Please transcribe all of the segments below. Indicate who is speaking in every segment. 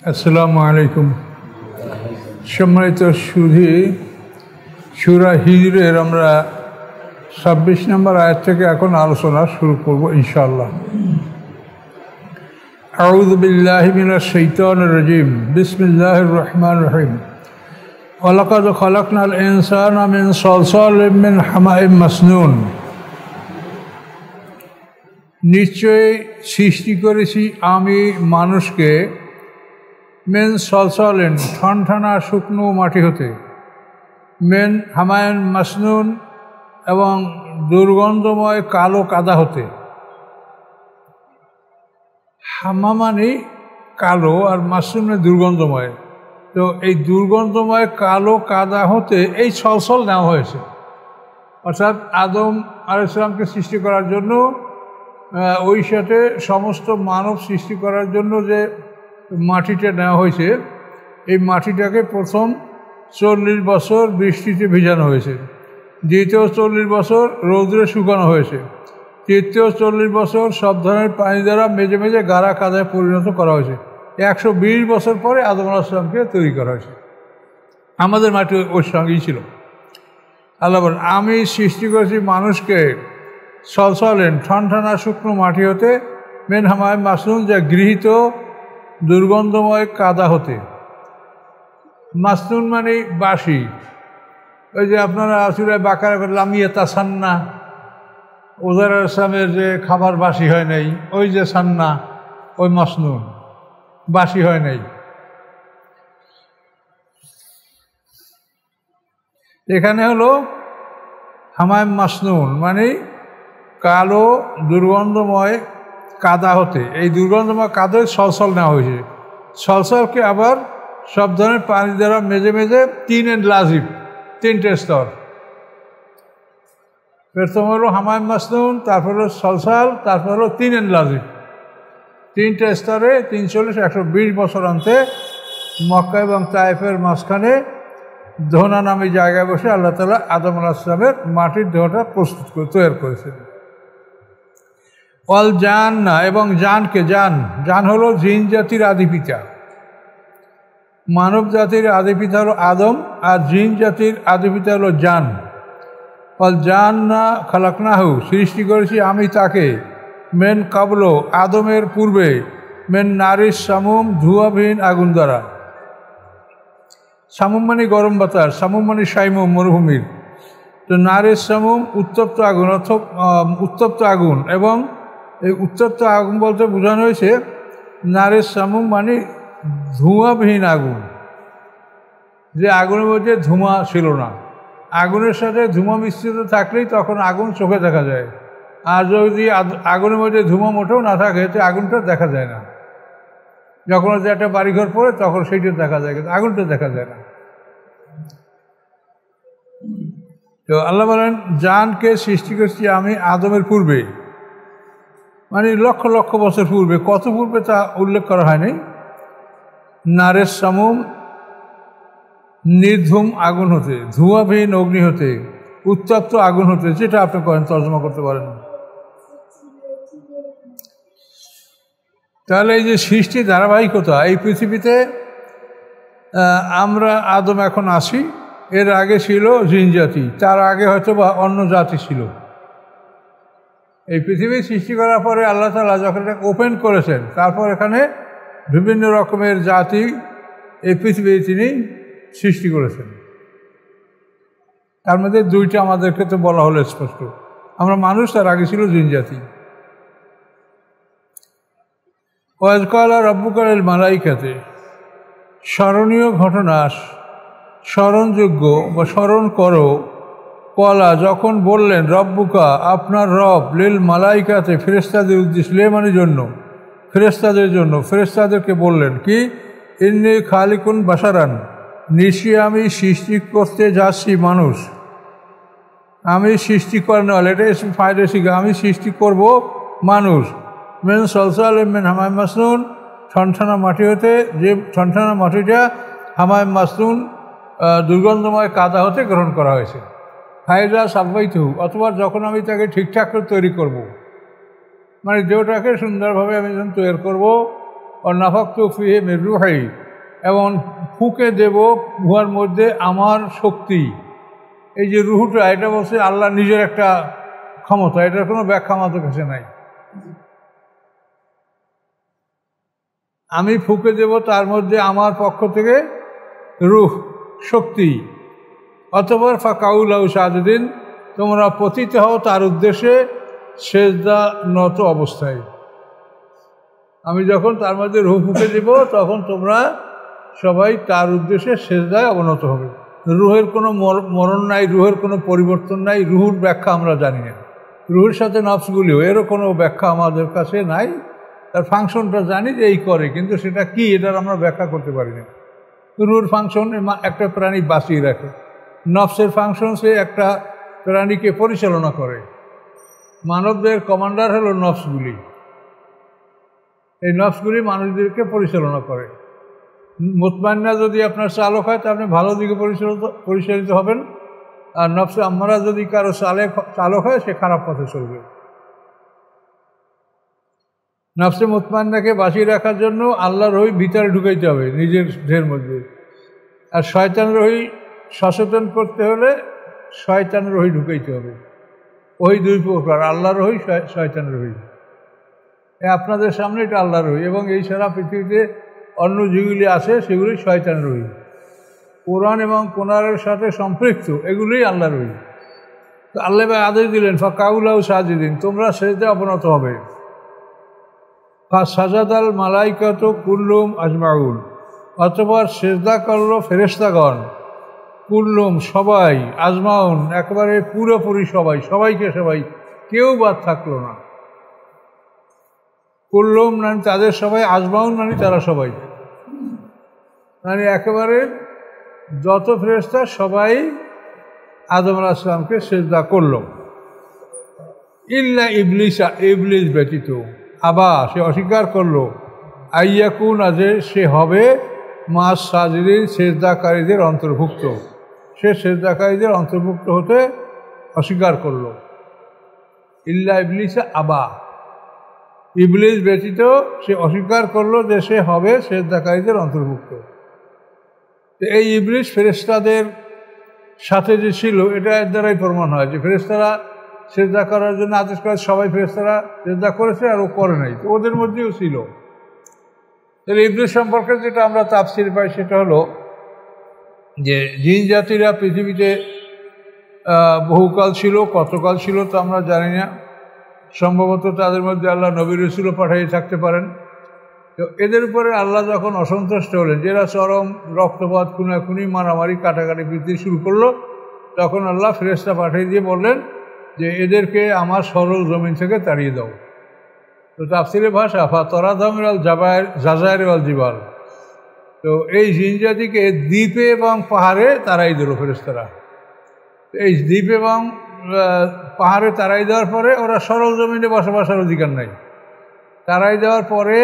Speaker 1: আসসালামু আলাইকুম। সম্মানিত সুধী, সূরা হিজরের আমরা ২৬ নম্বর আয়াত থেকে এখন আলোচনা শুরু করব ইনশাআল্লাহ। আউযু বিল্লাহি মিনাশ শাইতানির রাজিম। বিসমিল্লাহির রহমানির রহিম। ওয়ালাকাদ খালাকনাল ইনসানা মিন সালসালিম মিন হামাইম মাসনুন। নিশ্চয়ই সৃষ্টি করেছি আমি মানুষকে মেন সলসলেন ঠনঠনা শুকনো মাটি হতে, মেন হামায়ন মাসনুন এবং দুর্গন্ধময় কালো কাদা হতে। হামা মানে কালো আর মাসনুনে দুর্গন্ধময়। তো এই দুর্গন্ধময় কালো কাদা হতে এই সলসল নেওয়া হয়েছে, অর্থাৎ আদম আলাইহিস সালামকে সৃষ্টি করার জন্য, ওই সাথে সমস্ত মানব সৃষ্টি করার জন্য যে মাটিটা নেওয়া হয়েছে, এই মাটিটাকে প্রথম 40 বছর বৃষ্টিতে ভিজানো হয়েছে, দ্বিতীয় 40 বছর রৌদ্রে শুকানো হয়েছে, তৃতীয় 40 বছর সব ধরনের পানি দ্বারা মেজে মেজে গাঢ় কাদায় পরিণত করা হয়েছে। 120 বছর পরে আদম আলাইহিস সালামকে তৈরি করা হয়েছে। আমাদের মাটি ওর সঙ্গেই ছিল। আল্লাহ বলেন, আমি সৃষ্টি করেছি মানুষকে সলসলেন ঠনঠনা শুকনো মাটি হতে, মেন হামায় মাসনুন যা গৃহীত দুর্গন্ধময় কাদা হতে। মাসনুন মানে বাসি। ওই যে আপনারা আসুরায় বাকারা করে লামিয়া তাসান্না, ওজার আসলামের যে খাবার বাসি হয় নাই, ওই যে সান্না, ওই মাসনুন, বাসি হয় নাই। এখানে হলো হামায় মাসনুন মানে কালো দুর্গন্ধময় কাদা হতে। এই দুর্গন্ধময় কাদায় সলসল নেওয়া হয়েছে। সলসলকে আবার সব ধরনের পানি দ্বারা মেজে মেজে 3 লাজিব, 3টে স্তর। প্রথম হলো হামায় মাসনুন, তারপর হলো সলসল, তারপর হলো 3 লাজিব। 3টে স্তরে 340 120 বছর অন্তে মক্কা এবং তায়েফের মাঝখানে ধোনা নামে জায়গায় বসে আল্লাহ তাআলা আদম আলাইহিস সালামের মাটির দেহটা প্রস্তুত করে তৈরি করেছেন। অল জান না, এবং জানকে, জান হলো জিন জাতির আদিপিতা। মানব জাতির আদিপিতা হলো আদম, আর জিন জাতির আদিপিতা হলো জান। অল জান না খালাকনাহু, সৃষ্টি করেছি আমি তাকে, মেন কাবলো আদমের পূর্বে, মেন নারিস সামুম ধোঁয়াবিহীন আগুন দ্বারা। সামুম মানে গরম বাতাস, সামুম মানে সাইমুম মরুভূমির। তো নারিস সামুম উত্তপ্ত আগুন, অর্থাৎ উত্তপ্ত আগুন। এবং এই উত্তপ্ত আগুন বলতে বোঝানো হয়েছে নারের সামুম মানে ধোঁয়াবিহীন আগুন, যে আগুনের মধ্যে ধোঁয়া ছিল না। আগুনের সাথে ধোঁয়া মিশ্রিত থাকলেই তখন আগুন চোখে দেখা যায়, আর যদি আগুনের মধ্যে ধোঁয়া মোটেও না থাকে তো আগুনটা দেখা যায় না। যখন যে একটা বাড়িঘর পড়ে তখন সেইটা দেখা যায়, কিন্তু আগুনটা দেখা যায় না। তো আল্লাহ বলেন, জানকে সৃষ্টি করছি আমি আদমের পূর্বে, মানে লক্ষ লক্ষ বছর পূর্বে। কত পূর্বে তা উল্লেখ করা হয়নি। নারের সামুম নির্ধূম আগুন হতে, ধোঁয়াবিহীন অগ্নি হতে, উত্তপ্ত আগুন হতে, যেটা আপনি করেন তর্জমা করতে পারেন। তাহলে এই যে সৃষ্টির ধারাবাহিকতা, এই পৃথিবীতে আমরা আদম এখন আসি, এর আগে ছিল জিন জাতি, তার আগে হয়তো বা অন্য জাতি ছিল। এই পৃথিবী সৃষ্টি করার পরে আল্লাহ তাআলা যখন এটা ওপেন করেছেন, তারপর এখানে বিভিন্ন রকমের জাতি এই পৃথিবী তিনি সৃষ্টি করেছেন। তার মধ্যে 2টা আমাদেরকে তো বলা হলো স্পষ্ট, আমরা মানুষ, তার আগে ছিল জিন জাতি। ওয়াজ ক্বালা রাব্বুকা লিল মালাইকাতি, স্মরণীয় ঘটনা, স্মরণযোগ্য বা স্মরণ করো। কলা যখন বললেন, রব্বুকা আপনার রব, লিল মালাইকাতে ফেরেশতাদের উদ্দেশ্যে, লেমানের জন্য, ফেরেশতাদের জন্য, ফেরেশতাদেরকে বললেন কি, ইন্নী খালিকুন বাশারান, নিশ্চয়ই আমি সৃষ্টি করতে যাচ্ছি মানুষ। আমি সৃষ্টি করেন, এটা ফায়দা শিখা, আমি সৃষ্টি করব মানুষ। মেন সলসাল মেন হামায় মাসনুন, ঠনঠনা মাটি হতে, যে ঠনঠনা মাটিটা হামায় মাসনুন দুর্গন্ধময় কাদা হতে গ্রহণ করা হয়েছে। ফায়দা সাব্বাইতু, অথবা যখন আমি তাকে ঠিকঠাক করে তৈরি করব, মানে দেহটাকে সুন্দরভাবে আমি যখন তৈরি করব, ও নাফাকতু ফিহি মির রূহি, এবং ফুঁকে দেব উহার মধ্যে আমার শক্তি। এই যে রুহুটা, এটা বলছে আল্লাহ নিজের একটা ক্ষমতা, এটার কোনো ব্যাখ্যা আমাদের কাছে নাই। আমি ফুঁকে দেব তার মধ্যে আমার পক্ষ থেকে রুহ, শক্তি। অতঃপর ফাকাউলাহু সাজিদিন, তোমরা পতিত হও তার উদ্দেশ্যে সেজদা নত অবস্থায়। আমি যখন তার মধ্যে রুহ ফুঁকে দেব তখন তোমরা সবাই তার উদ্দেশ্যে সেজদায় অবনত হবে। রুহের কোনো মরণ নাই, রুহের কোনো পরিবর্তন নাই, রুহুর ব্যাখ্যা আমরা জানি না। রুহের সাথে নফসগুলিও, এরও কোনো ব্যাখ্যা আমাদের কাছে নাই। তার ফাংশনটা জানি যে এই করে, কিন্তু সেটা কি এটার আমরা ব্যাখ্যা করতে পারি না। রুহুর ফাংশন একটা প্রাণী বাঁচিয়ে রাখে, নফসের ফাংশন সে একটা প্রাণীকে পরিচালনা করে। মানবদের কমান্ডার হলো নফসগুলি, এই নফসগুলি মানুষদেরকে পরিচালনা করে। মুতমাইন্না যদি আপনার চালক হয় তা আপনি ভালো দিকে পরিচালিত হবেন, আর নফসে আম্মারা যদি কারো চালক হয় সে খারাপ পথে চলবে। নফসে মুতমাইন্নাকে বাঁচিয়ে রাখার জন্য আল্লাহর ওই ভিতরে ঢুকাইতে হবে নিজের দেহের মধ্যে, আর শয়তানের ওই সচেতন করতে হলে শয়তানের ওই ঢুকাইতে হবে। ওই দুই প্রকার, আল্লাহর ওই, শয়তানের ওই। আপনাদের সামনে এটা আল্লাহর ওই, এবং এই সারা পৃথিবীতে অন্য যেগুলি আছে সেগুলি শয়তানের ওই। কোরআন এবং কোরআনের সাথে সম্পৃক্ত এগুলোই আল্লাহর ওই। তো আল্লাহ আদেশ দিলেন ফাকাউলাহু সাজিদিন, তোমরা সেজদায় অবনত হবে। ফাসাজাদাল মালাইকাতু কুল্লুম আজমাউন, অতঃপর সেজদা করল ফেরেশতাগণ, কুল্লুম সবাই, আজমাউন একেবারে পুরোপুরি সবাই, সবাইকে সবাই, কেউ বাদ থাকলো না। কুল্লুম মানে তাদের সবাই, আজমাউন মানে তারা সবাই, মানে একেবারে যত ফেরেশতা সবাই আদম আলাইহিস সালামকে সেজদা করল। ইল্লা ইবলিসা, ইবলিস ব্যতীত, আবা সে অস্বীকার করলো, আইয়াকুন যে সে হবে মাস সাজিদিন সেজদাকারীদের অন্তর্ভুক্ত, সে সেজদাকারীদের অন্তর্ভুক্ত হতে অস্বীকার করল। ইল্লা ইবলিসা আবা, ইবলিস ব্যতীত সে অস্বীকার করলো যে সে হবে সেজদাকারীদের অন্তর্ভুক্ত। এই ইবলিস ফেরেশতাদের সাথে যে ছিল এটা এর দ্বারাই প্রমাণ হয় যে ফেরেশতারা সেজদা করার জন্য আদেশ করে, সবাই ফেরেশতারা সেজদা করেছে আর ও করে নাই, তো ওদের মধ্যেও ছিল। তাহলে ইবলিস সম্পর্কে যেটা আমরা তাফসীর পাই সেটা হলো যে জিন জাতিরা পৃথিবীতে বহুকাল ছিল, কতকাল ছিল তো আমরা জানি না, সম্ভবত তাদের মধ্যে আল্লাহ নবী রাসূলও পাঠিয়ে থাকতে পারেন। তো এদের উপরে আল্লাহ যখন অসন্তুষ্ট হলেন, যারা চরম রক্তপাত, খুনাখুনি, মারামারি, কাটাকাটি বৃদ্ধি শুরু করলো, তখন আল্লাহ ফেরেশতা পাঠিয়ে দিয়ে বললেন যে এদেরকে আমার সরল জমিন থেকে তাড়িয়ে দাও। তো তাফসীরের ভাষা ফাতারাদাহুম আল জাযায়ের ওয়াল জিবাল, তো এই জিনজাতিকে দ্বীপে এবং পাহাড়ে তাড়াই দিল ফেরেশতারা। এই দ্বীপ এবং পাহাড়ে তাড়াই দেওয়ার পরে ওরা সরল জমিনে বসবাসের অধিকার নাই। তাড়াই দেওয়ার পরে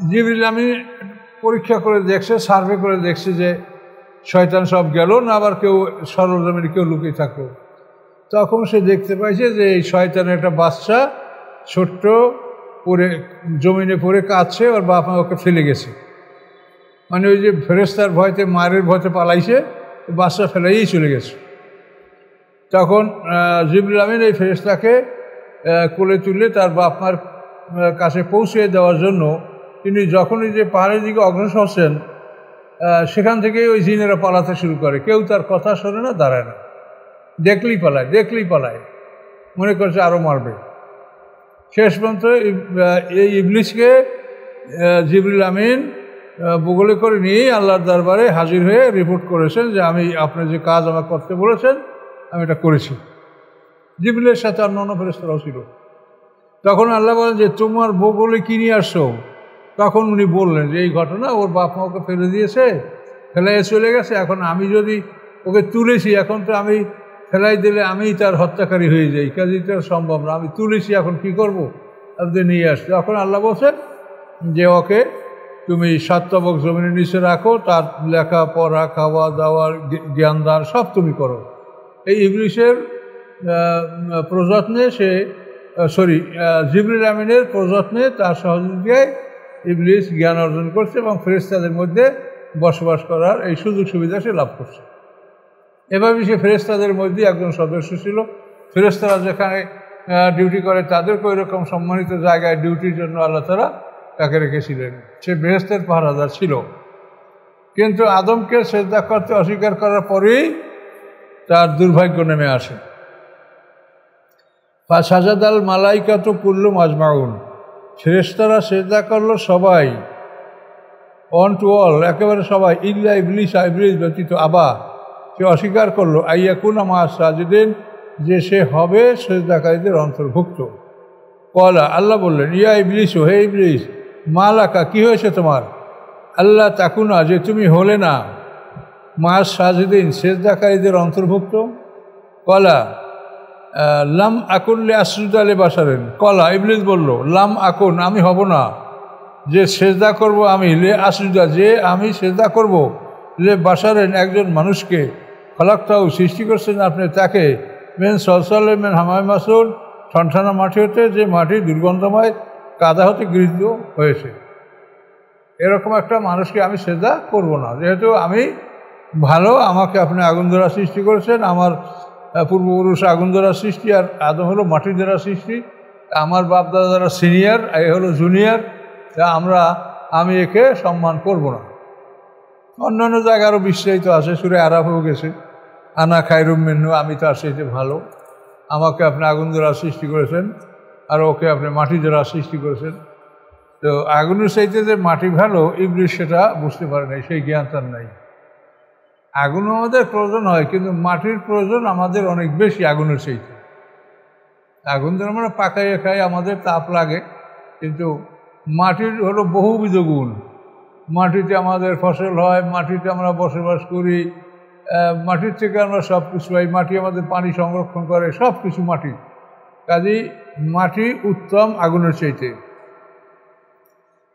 Speaker 1: জিবরিল আমিন পরীক্ষা করে দেখছে, সার্ভে করে দেখছে যে শয়তান সব গেল না, আবার কেউ সরল জমিনে কেউ লুকিয়ে থাকলো। তখন সে দেখতে পাইছে যে এই শয়তানের একটা বাচ্চা ছোট্ট পরে জমিনে পড়ে কাঁদছে, ওর বাপ মা ওকে ফেলে গেছে। মানে ওই যে ফেরেশতার ভয়তে, মায়ের ভয়তে পালাইছে, বাচ্চা ফেলাইয়েই চলে গেছে। তখন জিবরিল আমিন এই ফেরেশতাকে কোলে তুলে তার বাপ মার কাছে পৌঁছে দেওয়ার জন্য তিনি যখনই যে পাহাড়ের দিকে অগ্রসর হচ্ছেন, সেখান থেকেই ওই জিনেরা পালাতে শুরু করে। কেউ তার কথা শোনে না, দাঁড়ায় না, দেখলেই পালায়, দেখলেই পালায়, মনে করছে আরও মারবে। শেষ পর্যন্ত এই ইবলিসকে জিবরিল আমিন বগলে করে নিয়েই আল্লাহর দরবারে হাজির হয়ে রিপোর্ট করেছেন যে আমি আপনি যে কাজ আমার করতে বলেছেন আমি এটা করেছি। জিবরিলের সাথে অন্য ফেরেশতারাও ছিল। তখন আল্লাহ বলেন যে তোমার বগলে কি নিয়ে আসছো? তখন উনি বললেন যে এই ঘটনা, ওর বাপ মা ওকে ফেলে দিয়েছে, ফেলাই চলে গেছে, এখন আমি যদি ওকে তুলেছি, এখন তো আমি ফেলাই দিলে আমি তার হত্যাকারী হয়ে যাই, কাজে তো সম্ভব না, আমি তুলেছি, এখন কি করব? আপনি নিয়ে আসছে। তখন আল্লাহ বলছেন যে ওকে তুমি 7 তবক জমিনের নিচে রাখো, তার লেখাপড়া, খাওয়া দাওয়ার জ্ঞান দান সব তুমি করো। এই ইবলিসের প্রযত্নে সে জিবরিল আমিনের প্রযত্নে তার সহযোগিতায় ইবলিস জ্ঞান অর্জন করছে এবং ফেরেশতাদের মধ্যে বসবাস করার এই সুযোগ সুবিধা সে লাভ করছে। এভাবে সে ফেরেশতাদের মধ্যে একজন সদস্য ছিল। ফেরেশতারা যেখানে ডিউটি করে তাদেরকে ওই রকম সম্মানিত জায়গায় ডিউটির জন্য আল্লাহ তাআলা তাকে রেখেছিলেন। সে বেহেশতের পাহারাদার ছিল। কিন্তু আদমকে সিজদা করতে অস্বীকার করার পরেই তার দুর্ভাগ্য নেমে আসে। ফাসাজাদাল মালাইকাতু কুল্লুহুম আজমাউন, ফেরেশতারা সিজদা করলো সবাই, অন টু অল, একেবারে সবাই, ইল্লা ইবলিস, ইবলিস ব্যতীত। আবা, সে অস্বীকার করলো আইয়াকুনা মা'আস সাজিদিন, যে সে হবে সিজদাকারীদের অন্তর্ভুক্ত। কলা, আল্লাহ বললেন, ইয়া ইবলিস, হে ইবলিস, মা লাকা, কি হয়েছে তোমার, আল্লাহ তাকুনা, যে তুমি হলে না, মা'আস সাজিদিন, সিজদাকারীদের অন্তর্ভুক্ত। কলা লাম আকুন লি আসজুদা লি বাশারিন, কলা, ইবলিস বলল, লাম আকুন, আমি হব না, যে সেজদা করব আমি, লে আসজুদা, যে আমি সেজদা করব, লে বাশারিন, একজন মানুষকে, খলাকতাহু, সৃষ্টি করছেন আপনি তাকে, মিন সলসালিন মিন হামাইম মাসনুন, ঠনঠনা মাটি হতে, যে মাটি দুর্গন্ধময় কাদা হতে গৃহীত হয়েছে। এরকম একটা মানুষকে আমি সেজদা করব না, যেহেতু আমি ভালো, আমাকে আপনি আগুন দ্বারা সৃষ্টি করেছেন, আমার পূর্বপুরুষ আগুন দ্বারা সৃষ্টি, আর আদম হলো মাটির দ্বারা সৃষ্টি, আমার বাপ দাদা দ্বারা সিনিয়র, এ হলো জুনিয়র, আমি একে সম্মান করব না। অন্যান্য জায়গায় আরও বিস্তারিত আছে, সূরা আরাফেও গেছে, আনা খায়রুম মিনহু, আমি তার চাইতে ভালো, আমাকে আপনি আগুন দ্বারা সৃষ্টি করেছেন আর ওকে আপনি মাটি দ্বারা সৃষ্টি করেছেন। তো আগুনের চাইতে যে মাটি ভালো, ইবলিস সেটা বুঝতে পারে নাই, সেই জ্ঞান তার নাই। আগুন আমাদের প্রয়োজন হয়, কিন্তু মাটির প্রয়োজন আমাদের অনেক বেশি আগুনের চাইতে। আগুন দ্বারা আমরা পাকাইয়ে খাই, আমাদের তাপ লাগে, কিন্তু মাটির হলো বহুবিধ গুণ। মাটিতে আমাদের ফসল হয়, মাটিতে আমরা বসবাস করি, মাটির থেকে আমরা সব কিছু পাই, মাটি আমাদের পানি সংরক্ষণ করে, সব কিছু মাটি। কাজেই মাটি উত্তম আগুনের চাইতে।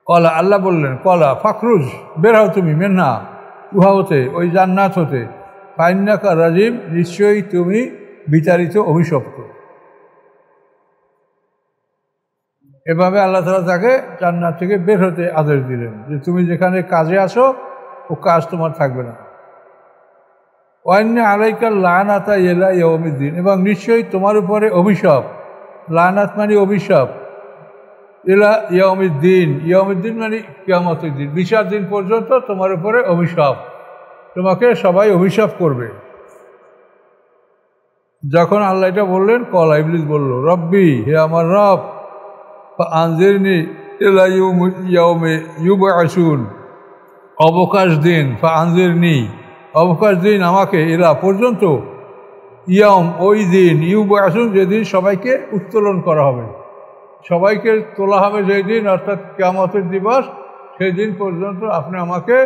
Speaker 1: কলা, আল্লাহ বললেন, কলা ফাখরুজ, বের হও তুমি, মেনহা, উহা হতে, ওই জান্নাত হতে, ফাইন্নাকা রাজিম, নিশ্চয়ই তুমি বিতাড়িত, অভিশপ্ত। এভাবে আল্লাহ তাআলা তাকে জান্নাত থেকে বের হতে আদেশ দিলেন, যে তুমি যেখানে কাজে আসো ও কাজ তোমার থাকবে না। ওয়াইন্না আলাইকা লানাতা ইলা ইয়াউমিদ্দিন, এবং নিশ্চয়ই তোমার উপরে অভিশাপ, লানাত মানে অভিশাপ, ইলা ইয়াউমিদ্দিন, ইয়াউমিদ্দিন মানে কিয়ামতের দিন, বিচার দিন পর্যন্ত তোমার উপরে অভিশাপ, তোমাকে সবাই অভিশাপ করবে। যখন আল্লাহ এটা বললেন, কলা, ইবলিস বলল, রব্বি, হে আমার রব, আনজিরনি ইলা ইয়াউমি ইউবআসুন, অবকাশ দিন, আনজিরনি, অবকাশ দিন আমাকে, এরা পর্যন্ত, ইয়াম, ওই দিন, ইউবআসুন, যেদিন সবাইকে উত্তোলন করা হবে, সবাইকে তোলা হবে যেই দিন, অর্থাৎ কিয়ামতের দিবস, সেই দিন পর্যন্ত আপনি আমাকে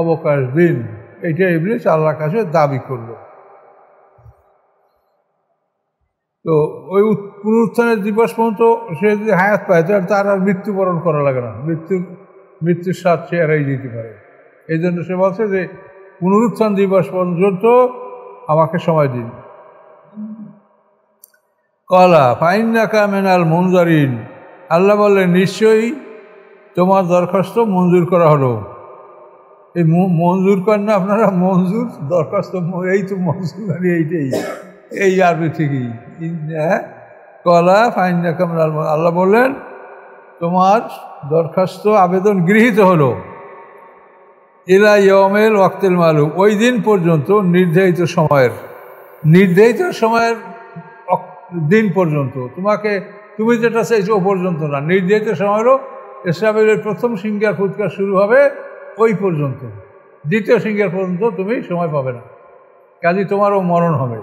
Speaker 1: অবকাশ দিন। এইটা ইবলিস আল্লাহর কাছে দাবি করল। তো ওই পুনরুত্থানের দিবস পর্যন্ত সে যদি হায়াত পায়, তাহলে তার আর মৃত্যুবরণ করা লাগে না, মৃত্যুর স্বাদ সে এড়াই যেতে পারে। এই জন্য সে বলছে যে পুনরুত্থান দিবস পর্যন্ত আমাকে সময় দিন। কলা ফাইন্নাকা মিনাল মুনজারিন, আল্লাহ বললেন, নিশ্চয়ই তোমার দরখাস্ত মঞ্জুর করা হলো। এই মঞ্জুর করেন না আপনারা, মঞ্জুর, দরখাস্ত, এই তো মঞ্জুর, এইটাই, এই আরবি থেকেই। কলা ফাইন্নাকা মিনাল, আল্লাহ বললেন, তোমার দরখাস্ত, আবেদন গৃহীত হলো, ইলা ইয়াউমিল ওয়াক্তিল মালুম, ওই দিন পর্যন্ত, নির্ধারিত সময়ের দিন পর্যন্ত, তুমি যেটা চাইছো ও পর্যন্ত না, নির্ধারিত সময় হলো ইসরাফিলের প্রথম সিংহার ফুৎকার শুরু হবে ওই পর্যন্ত, দ্বিতীয় সিংহার পর্যন্ত তুমি সময় পাবে না, কাজে তোমারও মরণ হবে।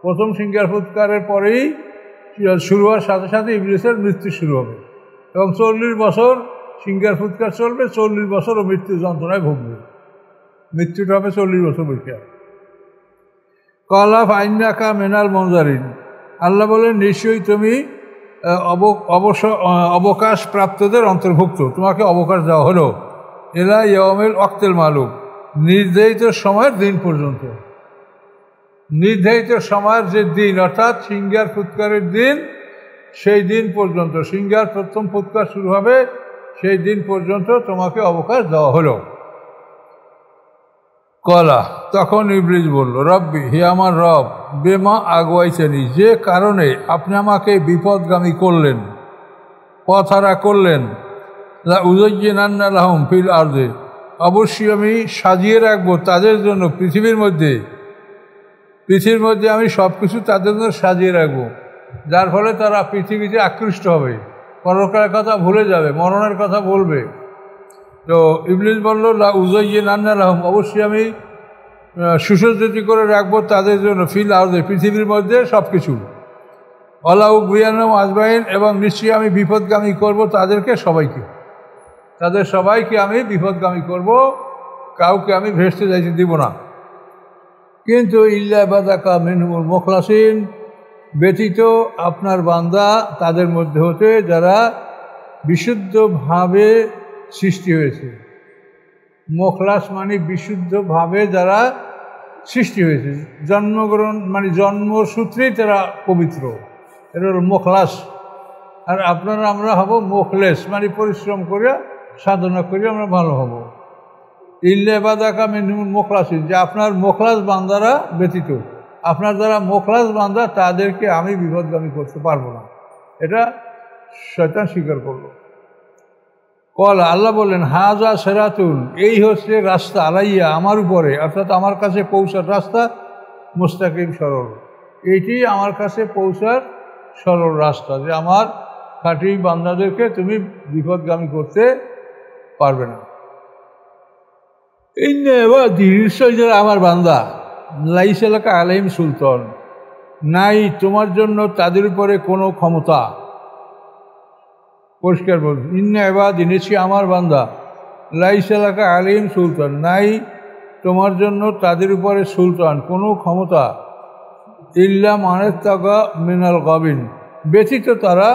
Speaker 1: প্রথম সিংহার ফুৎকারের পরেই শুরু হওয়ার সাথে সাথে ইবলিসের মৃত্যু শুরু হবে, এবং 40 বছর সিংহার ফুৎকার চলবে, 40 বছরও মৃত্যু যন্ত্রণায় ভুগবে, মৃত্যুটা হবে 40 বছর বৈশা। কলা ফাইন্নাকা মিনাল মুনজারিন, আল্লাহ বলেন, নিশ্চয়ই তুমি অবকাশ প্রাপ্তদের অন্তর্ভুক্ত, তোমাকে অবকাশ দেওয়া হলো, ইলা ইয়াউমিল ওয়াক্তিল মালুম, নির্ধারিত সময়ের দিন পর্যন্ত। নির্ধারিত সময়ের যে দিন, অর্থাৎ সিংহার ফুৎকারের দিন, সেই দিন পর্যন্ত, সিংহার প্রথম ফুৎকার শুরু হবে সেই দিন পর্যন্ত তোমাকে অবকাশ দেওয়া হলো। কলা, তখন ইবলিস বলল, রব্বি, হে আমার রব, বেমা আগুয়াইছেনি, যে কারণে আপনি আমাকে বিপদগামী করলেন, পথহারা করলেন, লা উযায়্যিনান্না লাহুম ফিল আরদি, অবশ্যই আমি সাজিয়ে রাখবো তাদের জন্য পৃথিবীর মধ্যে আমি সব কিছু তাদের জন্য সাজিয়ে রাখবো, যার ফলে তারা পৃথিবীতে আকৃষ্ট হবে, পরকালের কথা ভুলে যাবে, মরণের কথা বলবে। তো ইবলিস বলল, লা উযায়্যিনান্না লাহুম, অবশ্যই আমি সুসজ্জিত করে রাখবো তাদের জন্য ফিল আরদি, পৃথিবীর মধ্যে সব কিছু, ওয়ালা উগওয়িয়ান্নাহুম আজমাইন, এবং নিশ্চয়ই আমি বিপদগামী করব তাদেরকে সবাইকে, তাদের সবাইকে আমি বিপদগামী করব, কাউকে আমি ভেস্তে যাইতে দিব না। কিন্তু ইল্লা ইবাদাকা মিনহুমুল মুখলাসিন, ব্যতীত আপনার বান্দা তাদের মধ্যে হতে যারা বিশুদ্ধভাবে সৃষ্টি হয়েছে। মুখলাস মানে বিশুদ্ধভাবে যারা সৃষ্টি হয়েছে, জন্মগ্রহণ মানে জন্মসূত্রেই তারা পবিত্র, এটা হল মুখলাস। আর আপনারা আমরা হব মুখলেস, মানে পরিশ্রম করে সাধনা করে আমরা ভালো হব। ইল্লা ইবাদাকা মিনহুমুল মুখলাসিন, যে আপনার মুখলাস বান্দারা ব্যতীত, আপনার যারা মুখলাস বান্দা তাদেরকে আমি বিপদগামী করতে পারবো না, এটা শয়তান স্বীকার করলো। কল, আল্লাহ বললেন, হাজা সিরাতুন, এই হচ্ছে রাস্তা, আলাইয়া, আমার উপরে, অর্থাৎ আমার কাছে পৌঁছার রাস্তা, মুস্তাকিম, সরল, এইটি আমার কাছে পৌঁছার সরল রাস্তা, যে আমার খাঁটি বান্দাদেরকে তুমি বিপদগামী করতে পারবে না। এই নিশ্চয় যারা আমার বান্দা, লাইসা লাকা আলাইহিম সুলতান, নাই তোমার জন্য তাদের উপরে কোনো ক্ষমতা। পরিষ্কার বল, ইন্না ইবাদি, নিশ্চয় আমার বান্দা, লাইসা লাকা আলাইহিম সুলতান, নাই তোমার জন্য তাদের উপরে সুলতান, কোনো ক্ষমতা, ইল্লা মানিত্তাকা মিনাল গাবিন, ব্যতীত তারা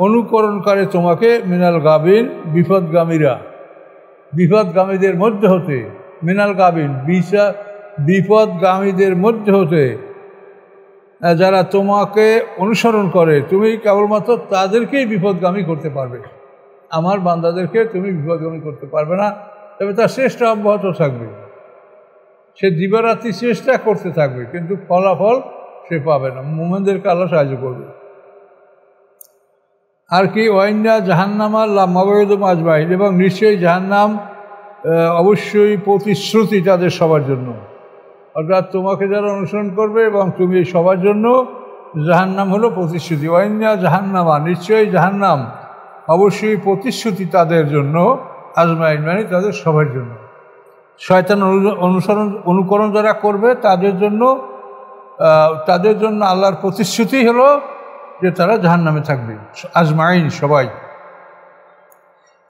Speaker 1: অনুকরণ করে তোমাকে, মিনাল গাবিন, বিপদগামীরা, বিপদগামীদের মধ্যে হতে, মিনাল গাবিন, বিপদগামীদের মধ্যে হতে যারা তোমাকে অনুসরণ করে, তুমি কেবলমাত্র তাদেরকেই বিপদগামী করতে পারবে, আমার বান্দাদেরকে তুমি বিপদগামী করতে পারবে না। তবে তার চেষ্টা অব্যাহত থাকবে, সে দিবারাত্রি চেষ্টা করতে থাকবে, কিন্তু ফলাফল সে পাবে না। মুমিনদেরকে আল্লাহ সাহায্য করবে। আর কি, ওয়াইন্না জাহান্নামা লা মাওয়িদুম আজমাইন, এবং নিশ্চয়ই জাহান্নাম অবশ্যই প্রতিশ্রুতি তাদের সবার জন্য, অর্থাৎ তোমাকে যারা অনুসরণ করবে এবং তুমি সবার জন্য জাহান্নাম হলো প্রতিশ্রুতি। ওয়াইন্না জাহান্নামা, নিশ্চয়ই জাহান্নাম অবশ্যই প্রতিশ্রুতি তাদের জন্য, আজমাইন মানে তাদের সবার জন্য। শয়তান অনুকরণ যারা করবে তাদের জন্য আল্লাহর প্রতিশ্রুতি হলো যে তারা জাহান্নামে থাকবে, আজমাইন সবাই।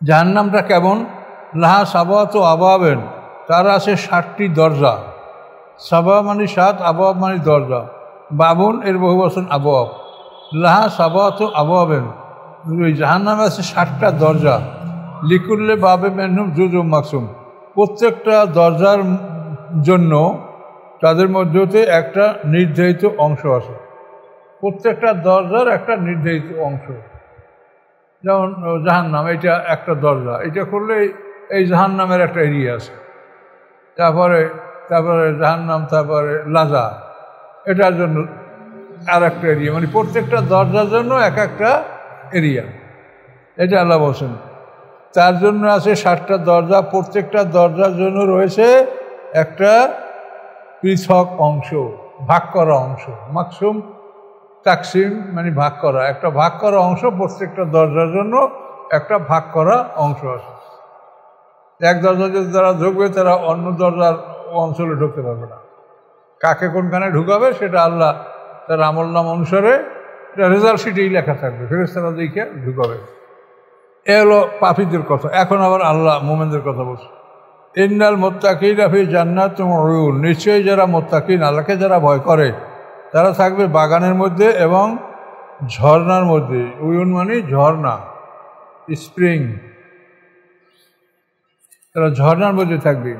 Speaker 1: জাহান্নামটা কেমন? লাহা সাবাত আবাবেন, তার আছে 7টি দরজা। সাবা মানে 7, আবাব মানে দরজা, বাবুন এর বহু বচন আবাব। লাহা সাবাত আবাবেন, ওই জাহান্নামে আছে 7টা দরজা। লিকুল্লে বাবে মেনহুম জুজুম মাকসুম, প্রত্যেকটা দরজার জন্য তাদের মধ্যে একটা নির্ধারিত অংশ আছে, প্রত্যেকটা দরজার একটা নির্ধারিত অংশ। যেমন জাহান্নাম, এটা একটা দরজা, এটা করলে এই জাহান্নামের একটা এরিয়া আছে। তারপরে জাহান্নাম, তারপরে লাজা, এটার জন্য আর একটা এরিয়া, মানে প্রত্যেকটা দরজার জন্য এক একটা এরিয়া। এটা আল্লাহ বলছেন, তার জন্য আছে 7টা দরজা, প্রত্যেকটা দরজার জন্য রয়েছে একটা পৃথক অংশ, ভাগ করা অংশ। মাকসুম, তাকসিম মানে ভাগ করা, একটা ভাগ করা অংশ, প্রত্যেকটা দরজার জন্য একটা ভাগ করা অংশ আছে। এক দরজা যদি যারা ঢুকবে তারা অন্য দরজার অঞ্চলে ঢুকতে পারবে না। কাকে কোনখানে ঢুকাবে সেটা আল্লাহ তার আমল নাম অনুসারে রেজাল্ট শিটেই লেখা থাকবে, ফেরেশতারা দেখে ঢুকাবে। এ হলো পাপীদের কথা। এখন আবার আল্লাহ মুমিনদের কথা বলছে, ইন্নাল মুত্তাকিনা ফি জান্নাতিন ওয়া উয়ুন, নিশ্চয়ই যারা মুত্তাকিন, আল্লাহকে যারা ভয় করে, তারা থাকবে বাগানের মধ্যে এবং ঝর্ণার মধ্যে। উয়ুন মানে ঝর্ণা, স্প্রিং, তারা ঝর্ণার মধ্যে থাকবে।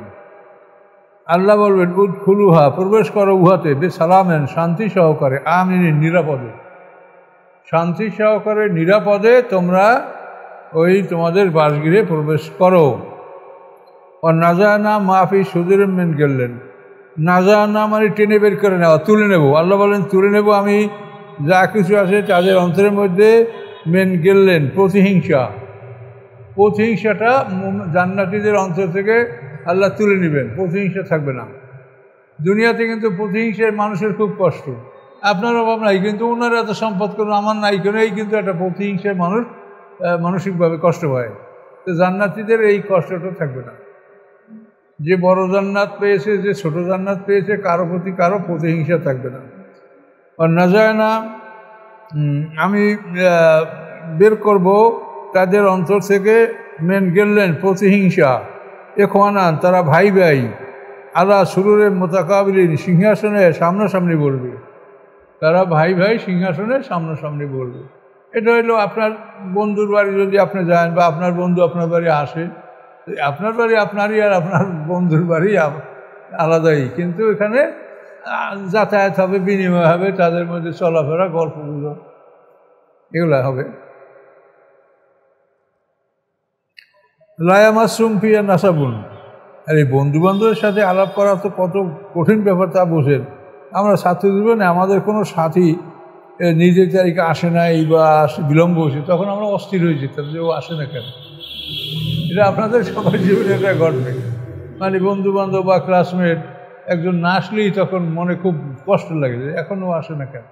Speaker 1: আল্লাহ বলবেন, উদখুলুহা, প্রবেশ করো উহাতে, বেসালামেন, শান্তি সহকারে, আমিন, নিরাপদে। শান্তি সহকারে নিরাপদে তোমরা ওই তোমাদের বাসগৃহে প্রবেশ করো। ও নাজানা মাফি সুদূর মেন গেলেন, নাজানা মানে টেনে বের করে নেওয়া, তুলে নেব। আল্লাহ বলেন তুলে নেব আমি যা কিছু আছে তাদের অন্তরের মধ্যে। মেন গেলেন প্রতিহিংসা, প্রতিহিংসাটা জান্নাতীদের অন্তর থেকে আল্লাহ তুলে নেবেন, প্রতিহিংসা থাকবে না। দুনিয়াতে কিন্তু প্রতিহিংসায় মানুষের খুব কষ্ট, আপনার অভাব নাই কিন্তু ওনার এত সম্পদ করুন আমার নাই কেন, এই কিন্তু একটা প্রতিহিংসায় মানুষ মানসিকভাবে কষ্ট পায়। তো জান্নাতীদের এই কষ্টটা থাকবে না, যে বড় জান্নাত পেয়েছে যে ছোট জান্নাত পেয়েছে কারো প্রতি কারো প্রতিহিংসা থাকবে না। আর না যায় না আমি বের করব তাদের অন্তর থেকে মেন গেলেন প্রতিহিংসা। এখওয়ানান তারা ভাই ভাই, আলা সুরুরের মোতাকাবিলিন সিংহাসনে সামনাসামনি বলবে, তারা ভাই ভাই সিংহাসনে সামনাসামনি বলবে। এটা হইলো আপনার বন্ধুর বাড়ি যদি আপনি যান বা আপনার বন্ধু আপনার বাড়ি আসে, আপনার বাড়ি আপনারই আর আপনার বন্ধুর বাড়ি আলাদাই, কিন্তু এখানে যাতায়াত হবে, বিনিময় হবে, তাদের মধ্যে চলাফেরা গল্পগুলো এগুলা হবে। লায়ামাসুম ফিয়া নাসাবুন, আর এই বন্ধুবান্ধবের সাথে আলাপ করা তো কত কঠিন ব্যাপার তা বোঝেন। আমরা ছাত্র জীবনে আমাদের কোনো সাথী নিজের তারিখে আসে নাই বা বিলম্ব হয়েছে, তখন আমরা অস্থির হয়ে যেতাম যে ও আসে না কেন। এটা আপনাদের সবার জীবনে এটা ঘটবে, মানে বন্ধুবান্ধব বা ক্লাসমেট একজন না আসলেই তখন মনে খুব কষ্ট লাগে যে এখনও আসে না কেন।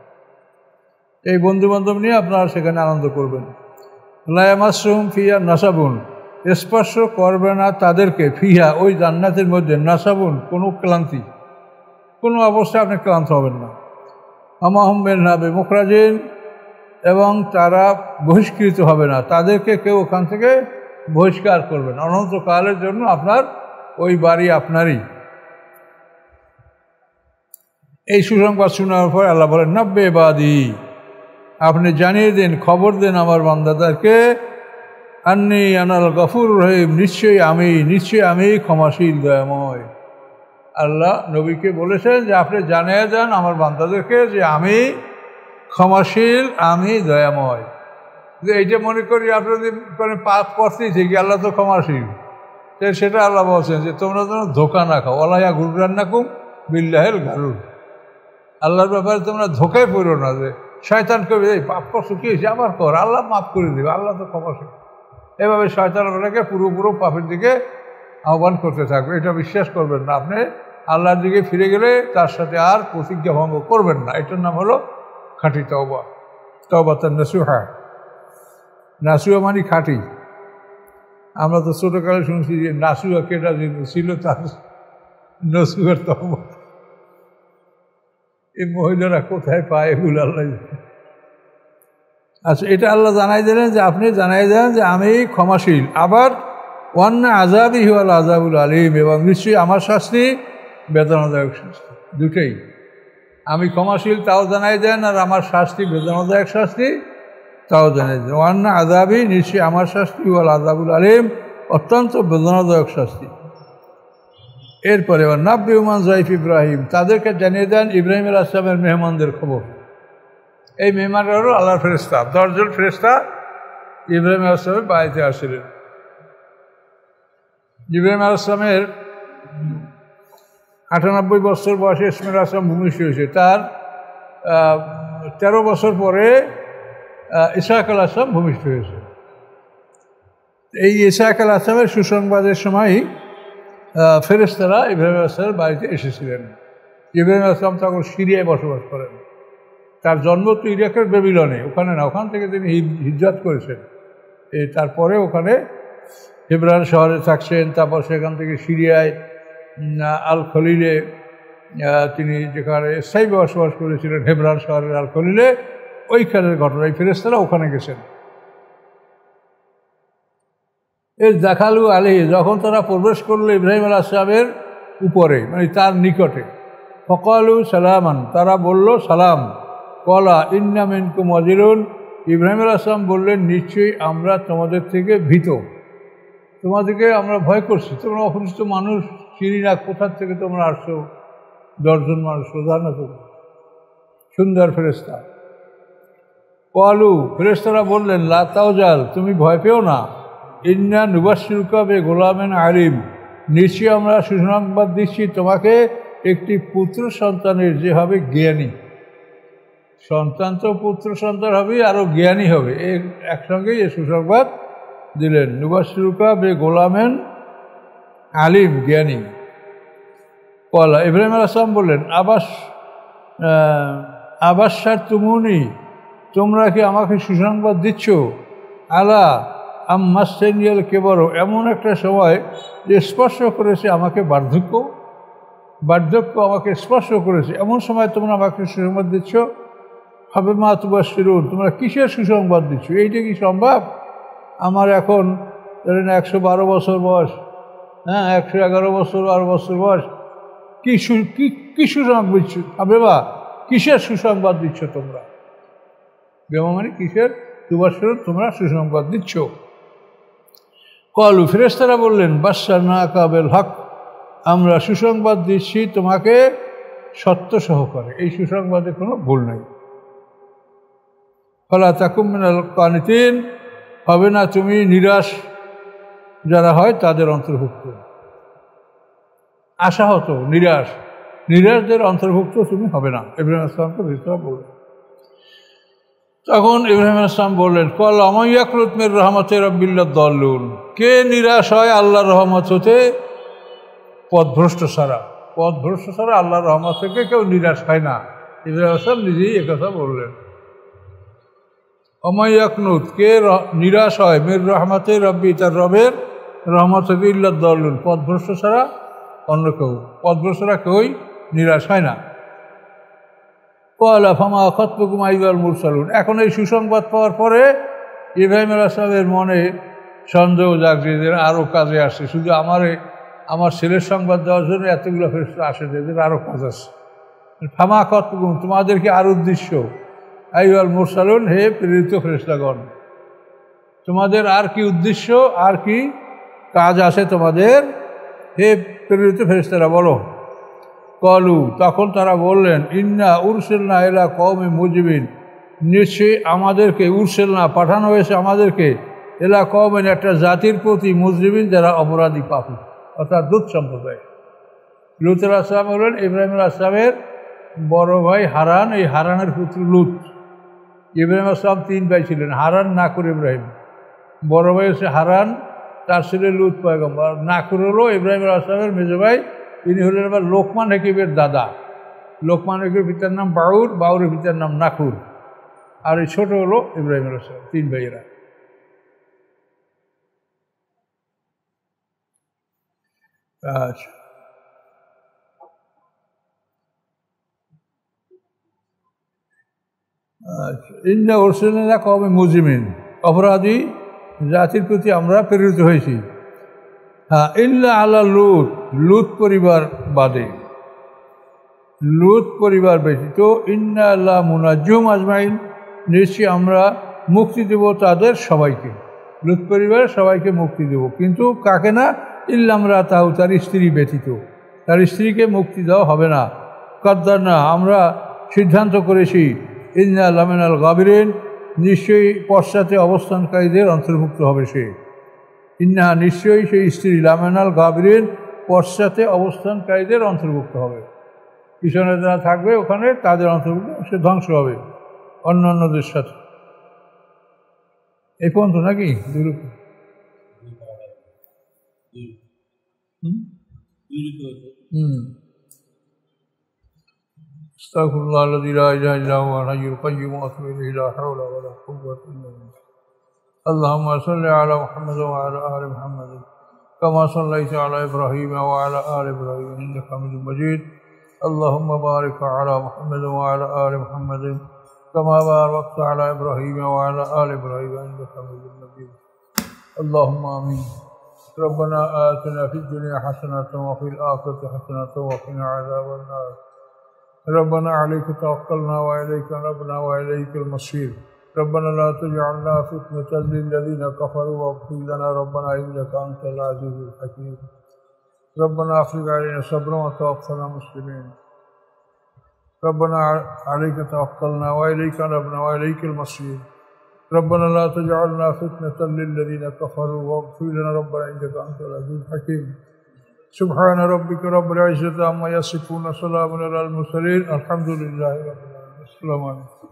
Speaker 1: এই বন্ধুবান্ধব নিয়ে আপনারা সেখানে আনন্দ করবেন। লায়ামাসুম ফিয়া নাসাবুন, স্পর্শ করবে না তাদেরকে, ফিহা ওই জান্নাতের মধ্যে, নাসাবুন কোনো ক্লান্তি, কোনো অবস্থায় আপনি ক্লান্ত হবেন না। আমাহমের নাবে মুখরাজিন, এবং তারা বহিষ্কৃত হবে না, তাদেরকে কেউ ওখান থেকে বহিষ্কার করবে না, অনন্তকালের জন্য আপনার ওই বাড়ি আপনারই। এই সুসংবাদ শোনার পর আল্লাহ বলেন নব্বে বাদি, আপনি জানিয়ে দেন, খবর দেন আমার বান্দাদেরকে, আন্নি আনাল গফুর রহিম, নিশ্চয়ই আমি ক্ষমাশীল দয়াময়। আল্লাহ নবীকে বলেছেন যে আপনি জানিয়ে দেন আমার বান্দাদেরকে যে আমি ক্ষমাশীল, আমি দয়াময়। যে এইটা মনে করি আপনি যদি কোনো পাপ করতেই থাকি আল্লাহ তো ক্ষমাশীল, সেটা আল্লাহ বলছেন যে তোমরা যেন ধোকা না খাও, অলাইয়া গুরুরান্নাকুম বিল্লাহেল গারুর, আল্লাহর ব্যাপারে তোমরা ধোকায় পড়ো না যে শয়তান কবি এই পাপ করছো কি হয়েছে আবার কর, আল্লাহ মাফ করে দেবে, আল্লাহ তো ক্ষমাশীল। এভাবে শয়তান আপনাকে পুরো পাপের দিকে আহ্বান করতে থাকবে, এটা বিশ্বাস করবেন না। আপনি আল্লাহর দিকে ফিরে গেলে তার সাথে আর প্রতিজ্ঞা ভঙ্গ করবেন না, এটার নাম হলো খাঁটি তওবা। তওবা তার নাসুহা, নাসুহা মানে খাঁটি। আমরা তো ছোটোকালে শুনছি যে নাসুহা কেটা ছিল তার নসুহার তওবা। এই মহিলারা কোথায় পায় এগুলো আল্লাহ। আচ্ছা, এটা আল্লাহ জানাই দিলেন যে আপনি জানাই দেন যে আমি ক্ষমাশীল। আবার ওয়ান্না আযাবি হুয়াল আযাবুল আলীম, এবং নিশ্চয়ই আমার শাস্তি বেদনাদায়ক শাস্তি, দুটোই। আমি ক্ষমাশীল তাও জানাই দেন, আর আমার শাস্তি বেদনাদায়ক শাস্তি তাও জানাই দেন। ওয়ান্না আযাবি, নিশ্চয়ই আমার শাস্তি, হুয়াল আযাবুল আলীম, অত্যন্ত বেদনাদায়ক শাস্তি। এরপরে নাব্বি উমান যাইফ ইব্রাহিম, তাদেরকে জানিয়ে দেন ইব্রাহিম আলাইহিস সালামের মেহমানদের খবর। এই মেহমানরাও আল্লাহর ফেরেশতা, 10 জন ফেরেশতা ইব্রাহিম আলাইহিস সালামের বাড়িতে আসছিলেন। ইব্রাহিম আলাইহিস সালামের 98 বছর বয়সে ইসমাঈল আলাইহিস সালাম ভূমিষ্ঠ হয়েছে। তার 13 বছর পরে ইসহাক আলাইহিস সালাম ভূমিষ্ঠ হয়েছে। এই ইসহাক আলাইহিস সালামের সুসংবাদের সময় ফেরেশতারা ইব্রাহিম আলাইহিস সালামের বাড়িতে এসেছিলেন। ইব্রাহিম আলাইহিস সালাম তখন সিরিয়ায় বসবাস করেন। তার জন্ম তো ইরাকের বেবিলনে, ওখানে না, ওখান থেকে তিনি হিজরত করেছেন। তারপরে ওখানে হেবরান শহরে থাকছেন, তারপর সেখান থেকে সিরিয়ায় আল খলিলে তিনি যেখানে স্থায়ী বসবাস করেছিলেন, হেবরান শহরের আল খলিলে, ওইখানের ঘটনা। এই ফেরেশতারা ওখানে গেছেন। এই দেখালু আলী, যখন তারা প্রবেশ করলো ইব্রাহিম আলাইহিস সালামের উপরে, মানে তার নিকটে, ফকালু সালামান, তারা বলল সালাম। কলা ইন্না মিনকুম ওয়াজিলুন, ইব্রাহিম আলাইহিস সালাম বললেন নিশ্চয়ই আমরা তোমাদের থেকে ভীত, তোমাদেরকে আমরা ভয় করছি, তোমরা অপরিচিত মানুষ, চিনি না কোথার থেকে তোমরা আসছো, 10 জন মানুষ প্রধানত সুন্দর ফেরেশতা। কলু ফেরেশতারা বললেন লা তাওজাল, তুমি ভয় পেও না, ইন্না নুবাশশিরুকা বিগুলামিন আলিম, নিশ্চয়ই আমরা সুসংবাদ দিচ্ছি তোমাকে একটি পুত্র সন্তানের, যে হবে জ্ঞানী। সন্তান তো পুত্র সন্তান হবে, আরও জ্ঞানী হবে, এর একসঙ্গেই এ সুসংবাদ দিলেন। নুবাশশিরুকা বিগুলামিন আলিম, জ্ঞানী। কলা ইব্রাহিম আলাইহিস সালাম বললেন আবাসার তুমুনি, তোমরা কি আমাকে সুসংবাদ দিচ্ছ, আলা আম্মাসেনিয়াল কেবর, এমন একটা সময় যে স্পর্শ করেছে আমাকে বার্ধক্য আমাকে স্পর্শ করেছে, এমন সময় তোমরা আমাকে সুসংবাদ দিচ্ছ। হবে মা তুবাশশিরুন, তোমরা কিসের সুসংবাদ দিচ্ছ? এইটা কি সম্ভব? আমার এখন ধরেন 112 বছর বয়স, হ্যাঁ 111 বছর 12 বছর বয়স, কি সুসংবাদ দিচ্ছ? হবে বা কিসের সুসংবাদ দিচ্ছ তোমরা? মানে কিসের তুবাশশিরুন, তোমরা সুসংবাদ দিচ্ছ? কলু ফেরেশতারা বললেন বাশশারনাকা বিল হক, আমরা সুসংবাদ দিচ্ছি তোমাকে সত্য সহকারে, এই সুসংবাদে কোনো ভুল নাই। ফালা তাকুম মিনাল কানিতিন, হবে না তুমি নিরাশ যারা হয় তাদের অন্তর্ভুক্ত। আশাহত, নিরাশদের অন্তর্ভুক্ত তুমি হবে না, ইব্রাহিম আলাইহিস সালামকে ফেরেশতারা বললেন। তখন ইব্রাহিম আলাইহিস সালাম বললেন কল আমাইয়াকনুত মির রাহমাতি রাব্বিল্লাহ দাল্লুন, কে নিরাশ হয় আল্লাহর রহমত হতে? পথভ্রষ্ট ছাড়া আল্লাহর রহমত থেকে কেউ নিরাশ হয় না। ইব্রাহিম আলাইহিস সালাম নিজেই একথা বললেন। আমাইয়াকনুত, কে নিরাশ হয় মির রাহমাতি রাব্বি, তার রবের রহমত থেকে, ইল্লাহ দাল্লুন, পথভ্রষ্ট ছাড়া অন্য কেউ, পথভ্রষ্টরা কেউই নিরাশ হয় না। কলা ফামা খাতবুকুম আইয়ুহাল মুরসালুন, এখন এই সুসংবাদ পাওয়ার পরে ইব্রাহিম আলাইহিস সালামের মনে সন্দেহ জাগছে যে আরও কাজে আসছে, শুধু আমার ছেলের সংবাদ দেওয়ার জন্য এতগুলো ফেরেশতা আসে, এদের আরও কাজ আছে। ফামা খাতবুকুম, তোমাদেরকে আর উদ্দেশ্য, আইয়ুহাল মুরসালুন, হে প্রেরিত ফেরেশতাগণ, তোমাদের আর কি উদ্দেশ্য, আর কি কাজ আছে তোমাদের, হে প্রেরিত ফেরেশতারা বলো। কলু, তখন তারা বললেন ইন্না উরসিলনা ইলা কওমি মুজরিমিন, নিশ্চয়ই আমাদেরকে উরসিলনা, পাঠানো হয়েছে আমাদেরকে, ইলা কওমিন, একটা জাতির প্রতি, মুজরিমিন, যারা অপরাধী পাপী, অর্থাৎ লূত সম্প্রদায়। লূত আলাইহিস সালাম হলেন ইব্রাহিম আলাইহিস সালামের বড় ভাই হারান, এই হারানের পুত্র লূত। ইব্রাহিম আলাইহিস সালাম 3 ভাই ছিলেন, হারান, নাকুর, ইব্রাহিম। বড় ভাই হচ্ছে হারান, তার ছেলে লূত পয়গম্বর। নাকুর হলো ইব্রাহিম আলাইহিস সালামের মেজো ভাই, তিনি হলেন আবার লোকমান হাকিমের দাদা। লোকমান হাকিমের পিতার নাম বাউর, বাউরের পিতার নাম নাকুর, আর এই ছোট হলো ইব্রাহিম আলাইহিস সালাম। 3 ভাইয়েরা। আচ্ছা, ইন্না উরসিলনা কওমি মুজরিমিন, অপরাধী জাতির প্রতি আমরা প্রেরিত হয়েছি। হ্যাঁ, ইল্লা আলা লূত, লূত পরিবার বাদে, লূত পরিবার ব্যতীত, ইন্না আল্লাহ মুনাজ্জুম আজমাইন, নিশ্চয়ই আমরা মুক্তি দেব তাদের সবাইকে, লূত পরিবারের সবাইকে মুক্তি দেব, কিন্তু কাকে না? ইল্লা আমরা তাও, তার স্ত্রী ব্যতীত, তার স্ত্রীকে মুক্তি দেওয়া হবে না। কদ্দারনা, আমরা সিদ্ধান্ত করেছি, ইন্না লামিনাল গাবিরিন, নিশ্চয়ই পশ্চাতে অবস্থানকারীদের অন্তর্ভুক্ত হবে সে। ইন্না, নিশ্চয়ই সেই স্ত্রী, লামিনাল গাবিরিন, পশ্চাতে অবস্থানকারীদের অন্তর্ভুক্ত হবে। পিছনে যারা থাকবে ওখানে তাদের অন্তর্ভুক্ত, সে ধ্বংস হবে অন্যান্যদের সাথে। এই পর্যন্ত নাকি? আস্তাগফিরুল্লাহ আল্লাযী লা ইলাহা ইল্লা হুয়াল হাইয়ুল কাইয়্যুম ওয়া আতুবু ইলাইহি, লা হাওলা ওয়া লা কুওয়াতা ইল্লা বিল্লাহ। আল্লাহুম্মা সাল্লি আলা মুহাম্মাদ ওয়া আলা আলি মুহাম্মাদ কামা সাল্লাইতা আলা ইব্রাহিম ওয়া আলা আলি ইব্রাহিম ইন্নাকা হামিদুম মাজিদ। আল্লাহুম্মা বারিক আলা মুহাম্মাদ ওয়া আলা আলি মুহাম্মাদ কামা বারাকতা আলা ইব্রাহিম ওয়া আলা আলি ইব্রাহিম ইন্নাকা হামিদুম মাজিদ। আল্লাহুম্মা আমিন। ربنا آتنا في الدنيا حسنة وفي الآخرة حسنة وقنا عذاب النار. ربنا عليك توكلنا وإليك نبنا وإليك المصير. ربنا لا تجعلنا فتنة للذين كفروا واغفر لنا ربنا إنك أنت العزيز الحكيم. ربنا أفرغ علينا صبرا وتوفنا مسلمين. रब्बना अलैका तवक्कलना व इलैका अनबना व इलैकल मसीर रब्बना ला तजअलना फितनतल लिल्लज़ीना कफ़रू वग़फ़िर लना रब्बना इन्नका अंतल अज़ीज़ुल हकीम सुब्हान रब्बिका रब्बिल इज़्ज़ति अम्मा यसिफून व सलामुन अलल मुरसलीन अल्हम्दुलिल्लाहि रब्बिल आलमीन। अस्सलामु अलैकुम।